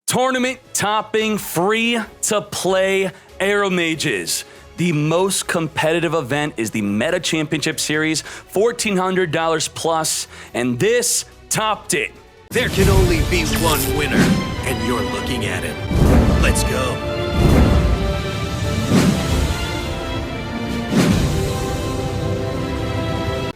Tournament topping free-to-play Aromages. The most competitive event is the Meta Championship Series, $1,400 plus, and this topped it. There can only be one winner, and you're looking at him. Let's go.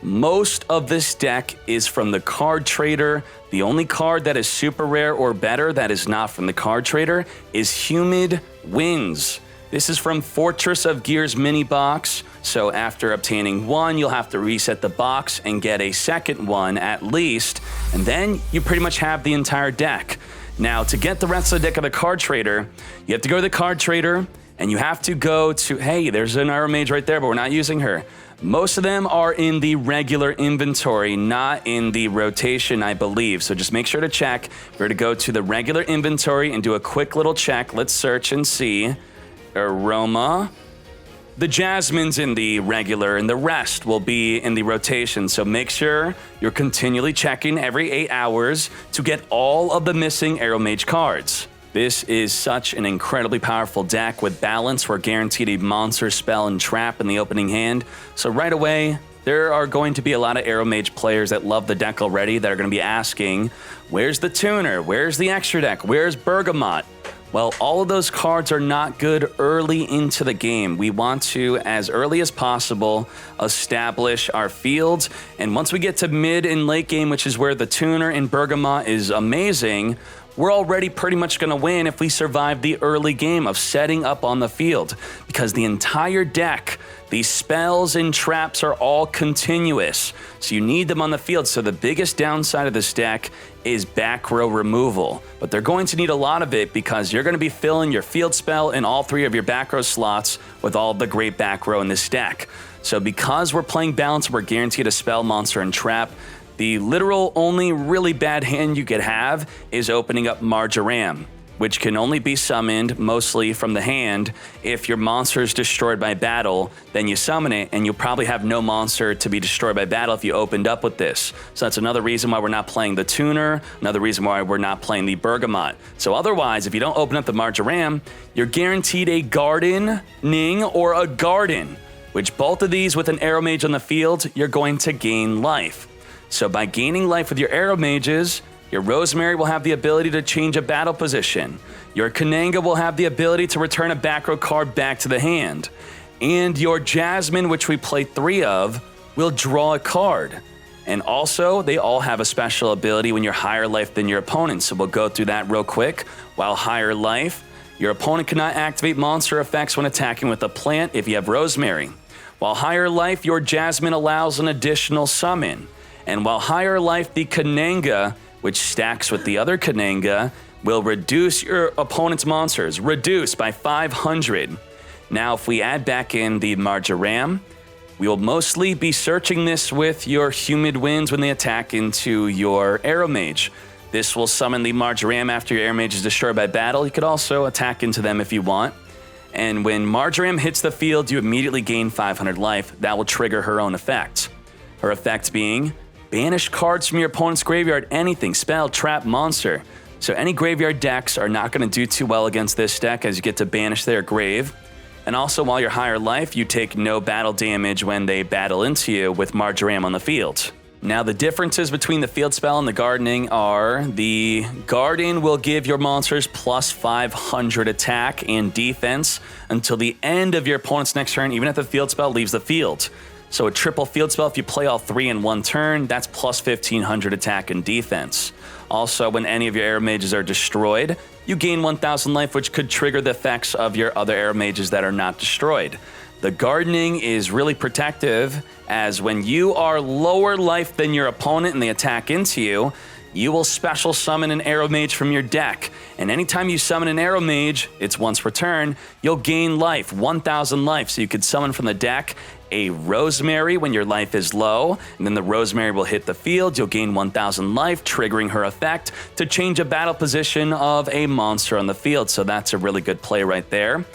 Most of this deck is from the card trader. The only card that is super rare or better that is not from the card trader is Humid Wins. This is from Fortress of Gears mini box. So after obtaining one, you'll have to reset the box and get a second one at least. And then you pretty much have the entire deck. Now to get the rest of the deck of the card trader, you have to go to the card trader and you have to go to, hey, there's an Aromage right there, but we're not using her. Most of them are in the regular inventory, not in the rotation, I believe. So just make sure to check. We're to go to the regular inventory and do a quick little check. Let's search and see. Aroma. The Jasmine's in the regular and the rest will be in the rotation. So make sure you're continually checking every 8 hours to get all of the missing Aromage cards. This is such an incredibly powerful deck. With balance, we're guaranteed a monster, spell, and trap in the opening hand. So right away, there are going to be a lot of Aromage players that love the deck already that are going to be asking, where's the tuner? Where's the extra deck? Where's Bergamot? Well, all of those cards are not good early into the game. We want to, as early as possible, establish our fields. And once we get to mid and late game, which is where the tuner and Bergamot is amazing, we're already pretty much going to win if we survive the early game of setting up on the field. Because the entire deck, these spells and traps are all continuous. So you need them on the field. So the biggest downside of this deck is back row removal. But they're going to need a lot of it because you're going to be filling your field spell in all 3 of your back row slots with all the great back row in this deck. So because we're playing balance, we're guaranteed a spell, monster, and trap. The literal only really bad hand you could have is opening up Marjoram, which can only be summoned mostly from the hand. If your monster is destroyed by battle, then you summon it, and you'll probably have no monster to be destroyed by battle if you opened up with this. So that's another reason why we're not playing the tuner, another reason why we're not playing the Bergamot. So otherwise, if you don't open up the Marjoram, you're guaranteed a Gardening or a Garden, which both of these with an Aromage on the field, you're going to gain life. So by gaining life with your Aromages, your Rosemary will have the ability to change a battle position. Your Kananga will have the ability to return a back row card back to the hand. And your Jasmine, which we play 3 of, will draw a card. And also, they all have a special ability when you're higher life than your opponent. So we'll go through that real quick. While higher life, your opponent cannot activate monster effects when attacking with a plant if you have Rosemary. While higher life, your Jasmine allows an additional summon. And while higher life, the Kananga, which stacks with the other Kananga, will reduce your opponent's monsters, reduce by 500. Now, if we add back in the Marjoram, we will mostly be searching this with your Humid Winds when they attack into your Aromage. This will summon the Marjoram after your Aromage is destroyed by battle. You could also attack into them if you want. And when Marjoram hits the field, you immediately gain 500 life. That will trigger her own effect. Her effect being, banish cards from your opponent's graveyard, anything, spell, trap, monster. So any graveyard decks are not going to do too well against this deck as you get to banish their grave. And also while you're higher life, you take no battle damage when they battle into you with Marjoram on the field. Now the differences between the field spell and the gardening are the Garden will give your monsters plus 500 attack and defense until the end of your opponent's next turn, even if the field spell leaves the field. So a triple field spell, if you play all 3 in one turn, that's plus 1,500 attack and defense. Also, when any of your Aromages are destroyed, you gain 1,000 life, which could trigger the effects of your other Aromages that are not destroyed. The Gardening is really protective, as when you are lower life than your opponent and they attack into you, you will special summon an Aromage from your deck. And anytime you summon an Aromage, it's once per turn, you'll gain life, 1,000 life. So you could summon from the deck a Rosemary when your life is low, and then the Rosemary will hit the field. You'll gain 1,000 life, triggering her effect to change a battle position of a monster on the field. So that's a really good play right there.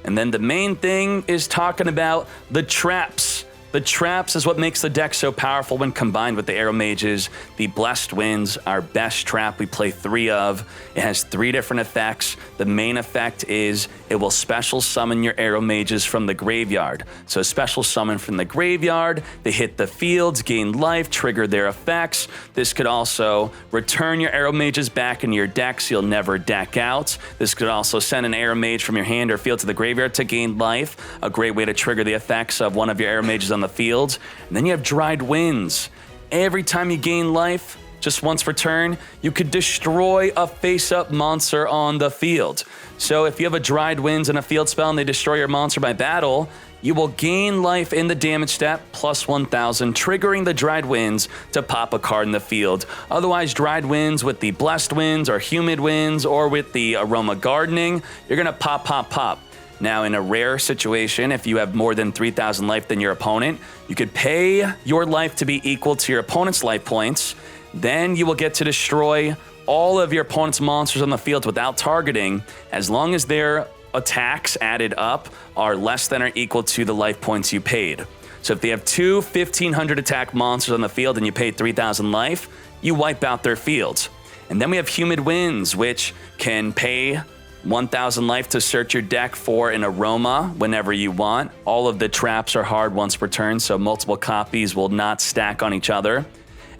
And then the main thing is talking about the traps. The traps is what makes the deck so powerful when combined with the Aromages. The Blessed Winds, our best trap, we play 3 of. It has 3 different effects. The main effect is it will special summon your Aromages from the graveyard. So a special summon from the graveyard, they hit the fields, gain life, trigger their effects. This could also return your Aromages back into your deck so you'll never deck out. This could also send an Aromage from your hand or field to the graveyard to gain life. A great way to trigger the effects of one of your Aromages on the field. And then you have Dried Winds. Every time you gain life, just once per turn, you could destroy a face-up monster on the field. So if you have a Dried Winds and a field spell and they destroy your monster by battle, you will gain life in the damage stat plus 1,000, triggering the Dried Winds to pop a card in the field. Otherwise, Dried Winds with the Blessed Winds or Humid Winds or with the Aroma Gardening, you're gonna pop, pop, pop. Now, in a rare situation, if you have more than 3,000 life than your opponent, you could pay your life to be equal to your opponent's life points. Then you will get to destroy all of your opponent's monsters on the field without targeting, as long as their attacks added up are less than or equal to the life points you paid. So if they have 2 1,500 attack monsters on the field and you paid 3,000 life, you wipe out their fields. And then we have Humid Winds, which can pay 1,000 life to search your deck for an aroma whenever you want. All of the traps are hard once per turn, so multiple copies will not stack on each other.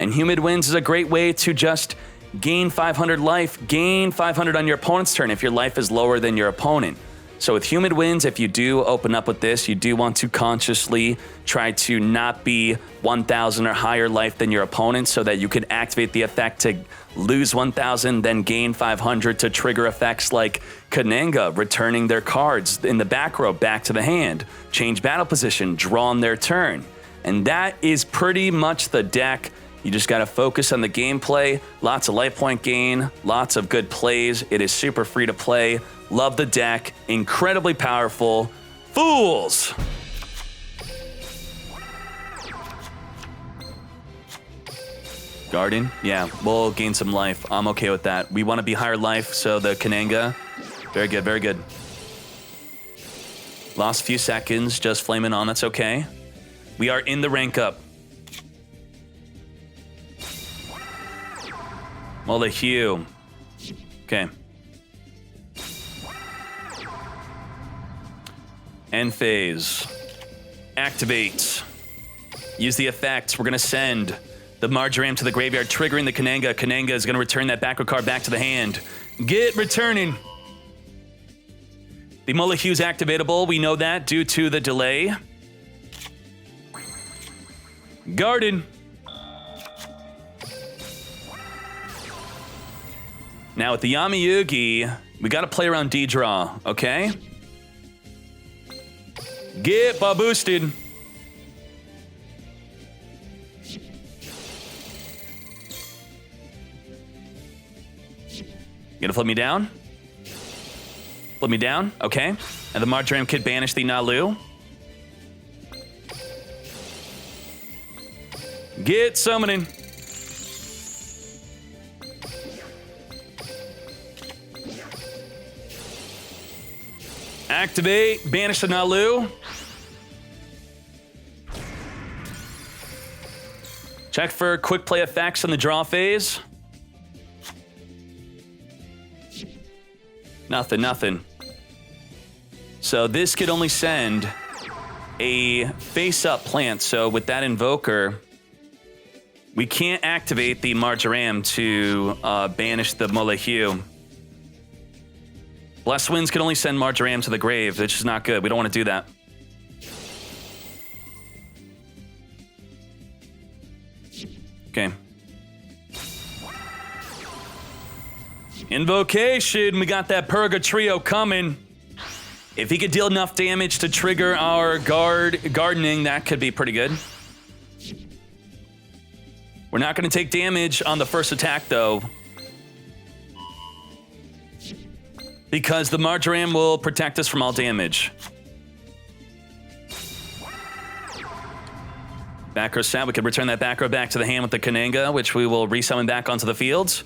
And Humid Winds is a great way to just gain 500 life, gain 500 on your opponent's turn if your life is lower than your opponent. So with Humid Winds, if you do open up with this, you do want to consciously try to not be 1,000 or higher life than your opponent so that you can activate the effect to lose 1,000, then gain 500 to trigger effects like Kananga, returning their cards in the back row back to the hand, change battle position, draw on their turn. And that is pretty much the deck. You just got to focus on the gameplay, lots of life point gain, lots of good plays. It is super free to play. Love the deck, incredibly powerful. Fools! Garden? Yeah, we'll gain some life. I'm okay with that. We want to be higher life, so the Kananga. Very good, very good. Lost a few seconds, just flaming on, that's okay. We are in the rank up. Hue. Okay. End phase. Activate. Use the effects. We're going to send the Marjoram to the graveyard, triggering the Kananga. Kananga is going to return that backward card back to the hand. Get returning. The Hue is activatable. We know that due to the delay. Garden. Now with the Yami-Yugi, we got to play around D-Draw, okay? Get boosted. You gonna flip me down? Flip me down, okay. And the Marjoram could banish the Nalu. Get summoning. Activate, banish the Nalu. Check for quick play effects in the draw phase. Nothing. So this could only send a face-up plant. So with that Invoker, we can't activate the Marjoram to banish the Hue. Blessed Winds can only send Marjoram to the grave, which is not good. We don't want to do that. Okay. Invocation, we got that Purga Trio coming. If he could deal enough damage to trigger our gardening, that could be pretty good. We're not going to take damage on the first attack, though, because the Marjoram will protect us from all damage. Back row set, we could return that back row back to the hand with the Kananga, which we will resummon back onto the fields.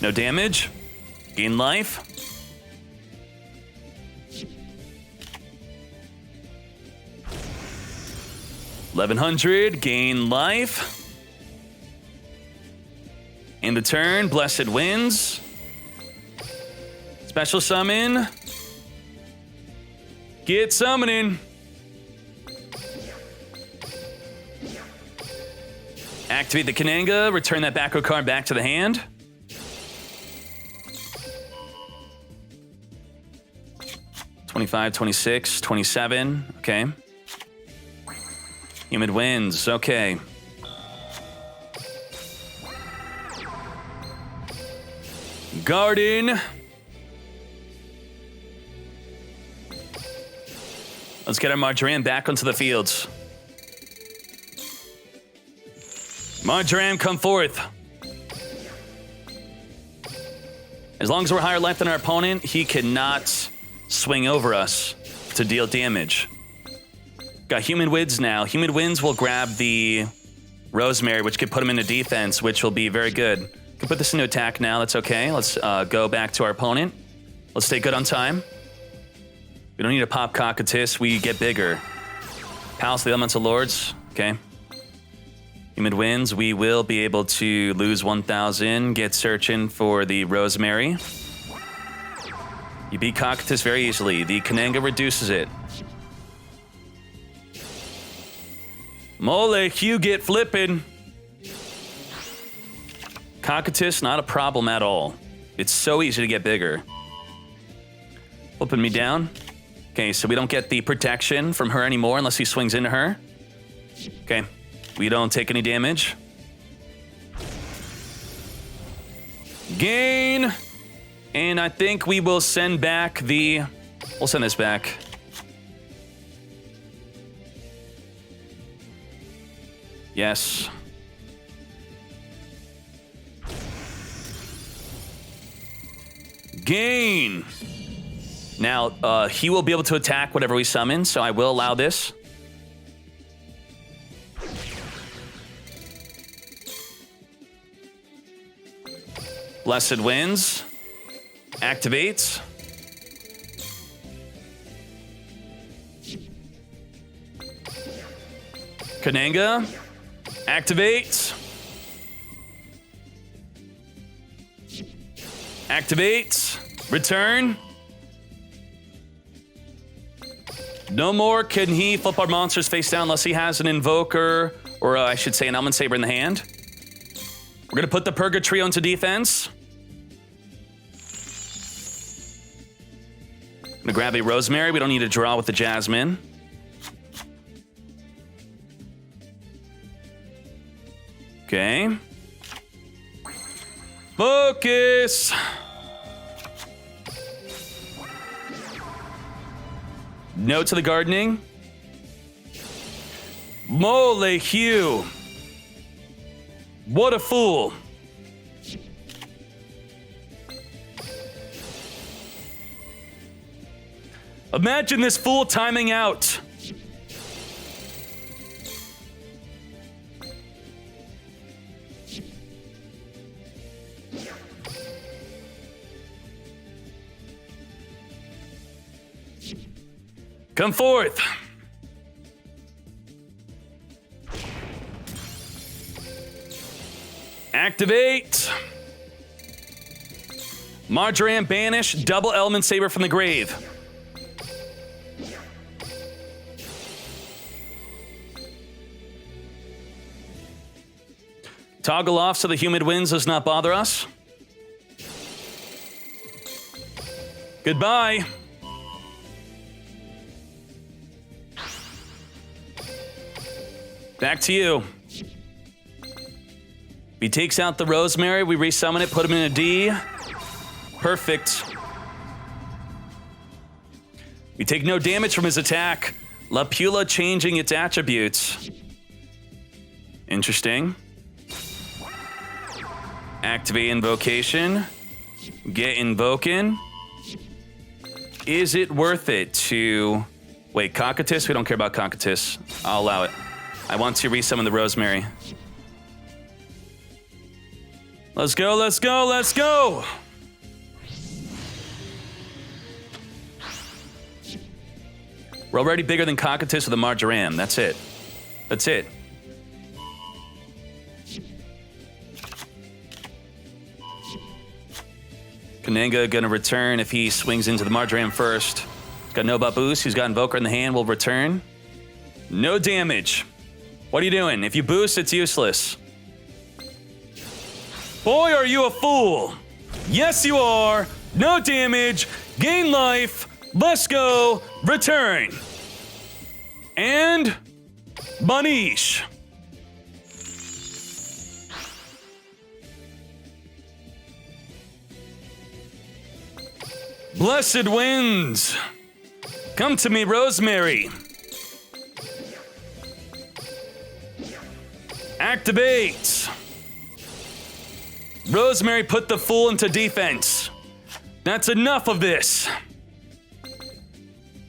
No damage. Gain life. 1100, gain life. In the turn, Blessed Winds. Special summon. Get summoning. Activate the Kananga, return that back row card back to the hand. $25, $26, $27, okay. Humid Winds, okay. Garden. Let's get our Marjoram back onto the fields. Marjoram, come forth. As long as we're higher life than our opponent, he cannot swing over us to deal damage. Got Humid Winds now. Humid Winds will grab the Rosemary, which could put him into defense, which will be very good. Can put this into attack now. That's okay. Let's go back to our opponent. Let's stay good on time. We don't need to pop Cockatoo. We get bigger. Palace of the Elemental Lords. Okay. Humid Winds. We will be able to lose 1,000. Get searching for the Rosemary. You beat Cockatoo very easily. The Kananga reduces it. Mole, you get flipping. Cockatoo, not a problem at all. It's so easy to get bigger. Flipping me down. Okay, so we don't get the protection from her anymore unless he swings into her. Okay, we don't take any damage. Gain. And I think we will send back the... We'll send this back. Yes. Gain. Now, he will be able to attack whatever we summon, so I will allow this. Blessed Winds. Activates. Kananga. Activates. Activates. Return. No more can he flip our monsters face down unless he has an Invoker, or I should say an Element Saber in the hand. We're gonna put the Purgatrio into defense. Gonna grab a Rosemary. We don't need to draw with the Jasmine. Okay. Focus. No to the gardening. Mole Hugh. What a fool. Imagine this fool timing out. Come forth. Activate. Marjoram banish, double Element Saber from the grave. Toggle off so the Humid Winds does not bother us. Goodbye. Back to you. He takes out the Rosemary, we resummon it, put him in a D. Perfect. We take no damage from his attack. Lapula changing its attributes. Interesting. Activate Invocation. Get Invoking. Is it worth it to... Wait, Cockatoo? We don't care about Cockatoo. I'll allow it. I want to resummon the Rosemary. Let's go, let's go, let's go! We're already bigger than Cockatoo with the Marjoram. That's it. That's it. Kananga gonna return if he swings into the Marjoram first. He's got no butt boost. He's got Invoker in the hand. Will return. No damage. What are you doing? If you boost, it's useless. Boy, are you a fool. Yes, you are. No damage. Gain life. Let's go. Return. And Manish. Blessed winds. Come to me, Rosemary. Activate. Rosemary put the fool into defense. That's enough of this.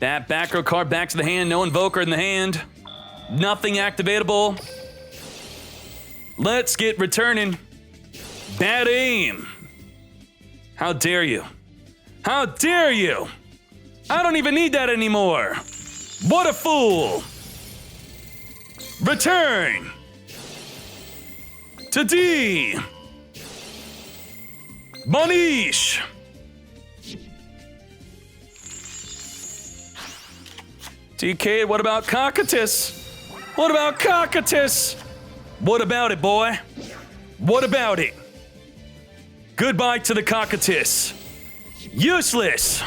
That back row card back to the hand. No Invoker in the hand. Nothing activatable. Let's get returning. Bad aim. How dare you? How dare you? I don't even need that anymore. What a fool. Return. To D. Manish. Dkayed, what about Cockatoo? What about Cockatoo? What about it, boy? What about it? Goodbye to the Cockatoo. Useless.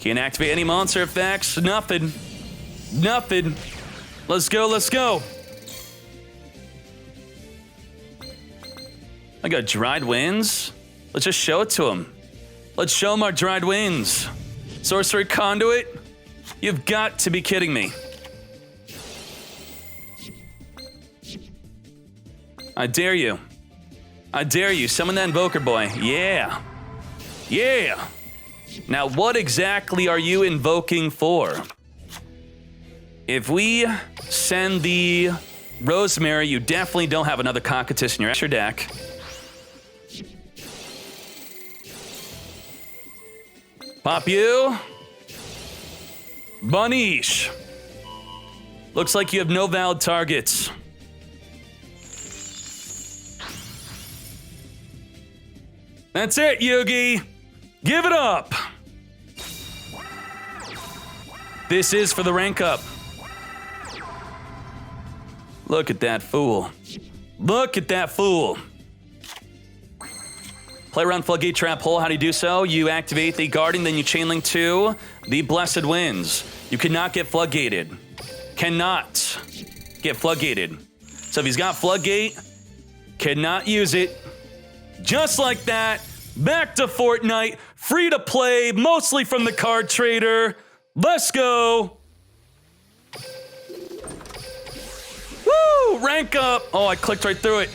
Can't activate any monster effects. Nothing. Nothing. Let's go, let's go. I got dried winds. Let's just show it to him. Let's show him our dried winds. Sorcery Conduit? You've got to be kidding me. I dare you. I dare you. Summon that Invoker boy. Yeah. Yeah. Now, what exactly are you invoking for? If we send the Rosemary, you definitely don't have another Cockatoo in your extra deck. Pop you. Manish. Looks like you have no valid targets. That's it, Yugi. Give it up. This is for the rank up. Look at that fool. Look at that fool. Play around Floodgate Trap Hole. How do you do so? You activate the Guardian, then you chainlink to the Blessed Winds. You cannot get Floodgated. Cannot get Floodgated. So if he's got Floodgate, cannot use it. Just like that, back to Fortnite, free to play, mostly from the card trader. Let's go. Woo, rank up. Oh, I clicked right through it.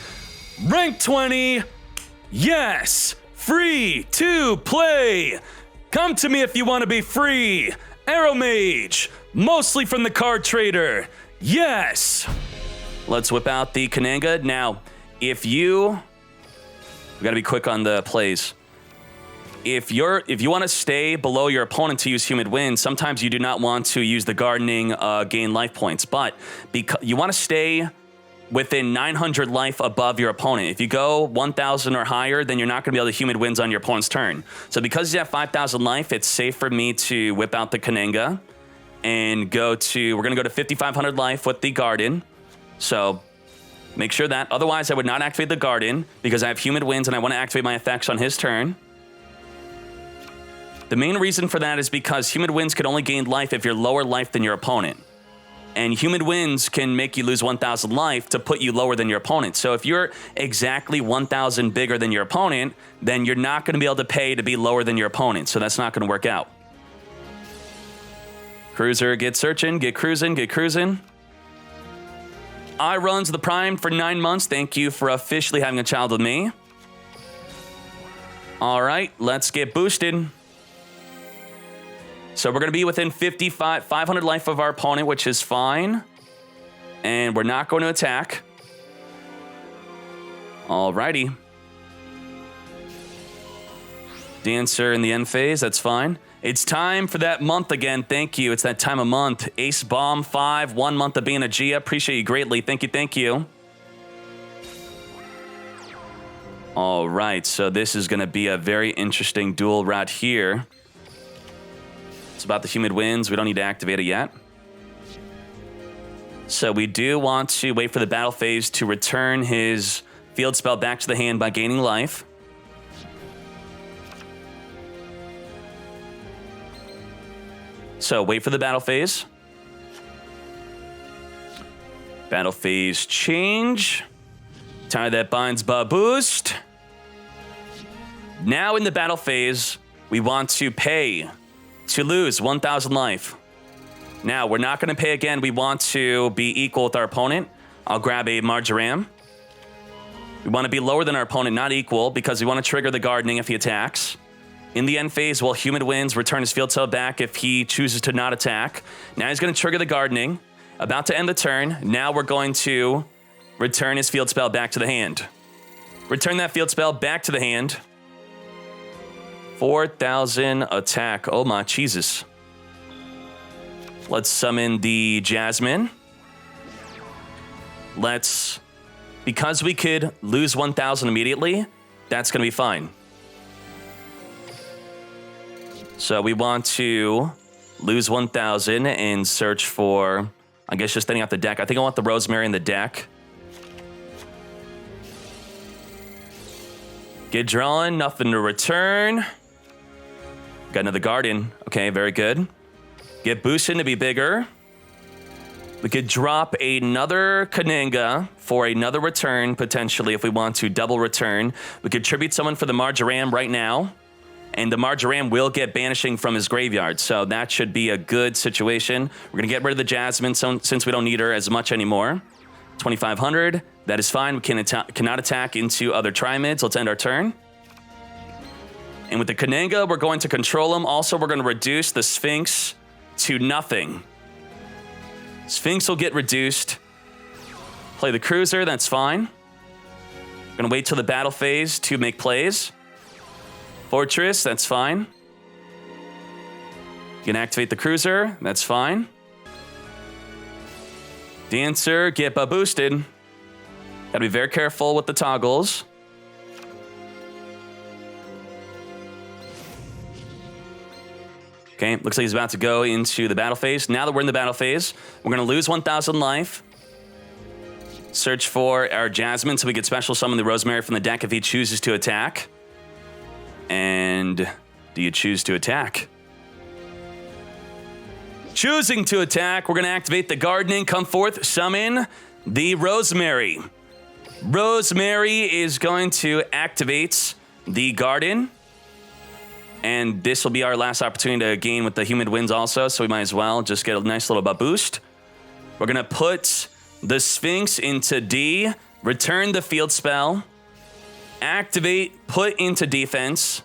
Rank 20. Yes, free to play. Come to me if you want to be free. Aromage, mostly from the card trader. Yes. Let's whip out the Kananga. Now, if you... We gotta be quick on the plays. If you want to stay below your opponent to use Humid Winds, sometimes you do not want to use the Gardening gain life points, but because you want to stay within 900 life above your opponent. If you go 1,000 or higher, then you're not going to be able to Humid Winds on your opponent's turn. So because you have 5,000 life, it's safe for me to whip out the Kananga and we're going to go to 5,500 life with the Garden. So make sure that. Otherwise, I would not activate the Garden because I have Humid Winds and I want to activate my effects on his turn. The main reason for that is because Humid Winds can only gain life if you're lower life than your opponent. And Humid Winds can make you lose 1,000 life to put you lower than your opponent. So if you're exactly 1,000 bigger than your opponent, then you're not going to be able to pay to be lower than your opponent. So that's not going to work out. Cruiser, get searching, get cruising, get cruising. I runs the Prime for 9 months. Thank you for officially having a child with me. All right, let's get boosted. So we're going to be within 500 life of our opponent, which is fine. And we're not going to attack. Alrighty. Dancer in the end phase, that's fine. It's time for that month again. Thank you. It's that time of month. Ace Bomb 5, 1 month of being a Gia. Appreciate you greatly. Thank you, thank you. All right, so this is going to be a very interesting duel right here. It's about the Humid Winds. We don't need to activate it yet. So we do want to wait for the battle phase to return his field spell back to the hand by gaining life. So wait for the battle phase. Battle phase change. Tie that binds boost. Now in the battle phase, we want to pay to lose 1,000 life. Now, we're not going to pay again. We want to be equal with our opponent. I'll grab a Marjoram. We want to be lower than our opponent, not equal, because we want to trigger the gardening if he attacks. In the end phase, while Humid Winds return his field spell back if he chooses to not attack. Now he's going to trigger the gardening. About to end the turn. Now we're going to return his field spell back to the hand. Return that field spell back to the hand. 4,000 attack. Oh my Jesus. Let's summon the Jasmine. Because we could lose 1,000 immediately, that's going to be fine. So we want to lose 1,000 and search for, I guess, just thinning out the deck. I think I want the Rosemary in the deck. Get drawn, nothing to return. Got another Guardian. Okay, very good. Get boosted to be bigger. We could drop another Kananga for another return, potentially, if we want to double return. We could tribute someone for the Marjoram right now. And the Marjoram will get banishing from his graveyard, so that should be a good situation. We're going to get rid of the Jasmine since we don't need her as much anymore. 2,500, that is fine. We cannot attack into other Trimids. Let's end our turn. And with the Kananga, we're going to control him. Also, we're going to reduce the Sphinx to nothing. Sphinx will get reduced. Play the Cruiser, that's fine. We're going to wait till the battle phase to make plays. Fortress, that's fine. You can activate the Cruiser, that's fine. Dancer, get boosted. Gotta be very careful with the toggles. Okay, looks like he's about to go into the battle phase. Now that we're in the battle phase, we're gonna lose 1,000 life. Search for our Jasmine so we can special summon the Rosemary from the deck if he chooses to attack. And do you choose to attack? Choosing to attack, we're going to activate the gardening. Come forth, summon the Rosemary. Rosemary is going to activate the garden. And this will be our last opportunity to gain with the Humid Winds also, so we might as well just get a nice little boost. We're going to put the Sphinx into D, return the field spell, activate, put into defense,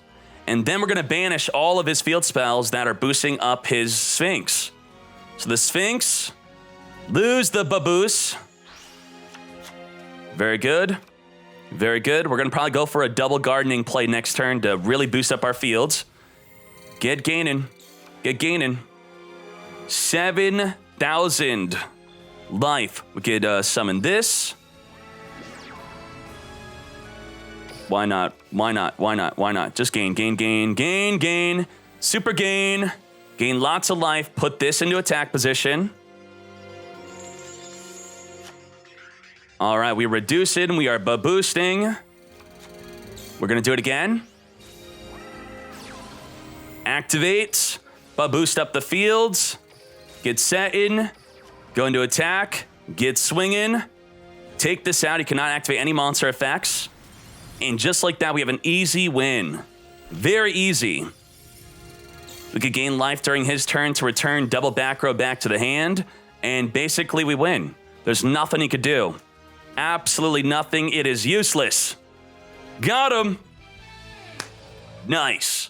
and then we're going to banish all of his field spells that are boosting up his Sphinx. So the Sphinx, lose the boost. Very good. Very good. We're going to probably go for a double gardening play next turn to really boost up our fields. Get gaining. Get gaining. 7,000 life. We could summon this. Why not? Why not? Why not? Why not? Just gain, gain, gain, gain, gain. Super gain. Gain lots of life. Put this into attack position. All right, we reduce it and we are boosting. We're going to do it again. Activate. Boost up the fields. Get set in. Go into attack. Get swinging. Take this out. You cannot activate any monster effects. And just like that, we have an easy win. Very easy. We could gain life during his turn to return double back row back to the hand. And basically we win. There's nothing he could do. Absolutely nothing. It is useless. Got him. Nice.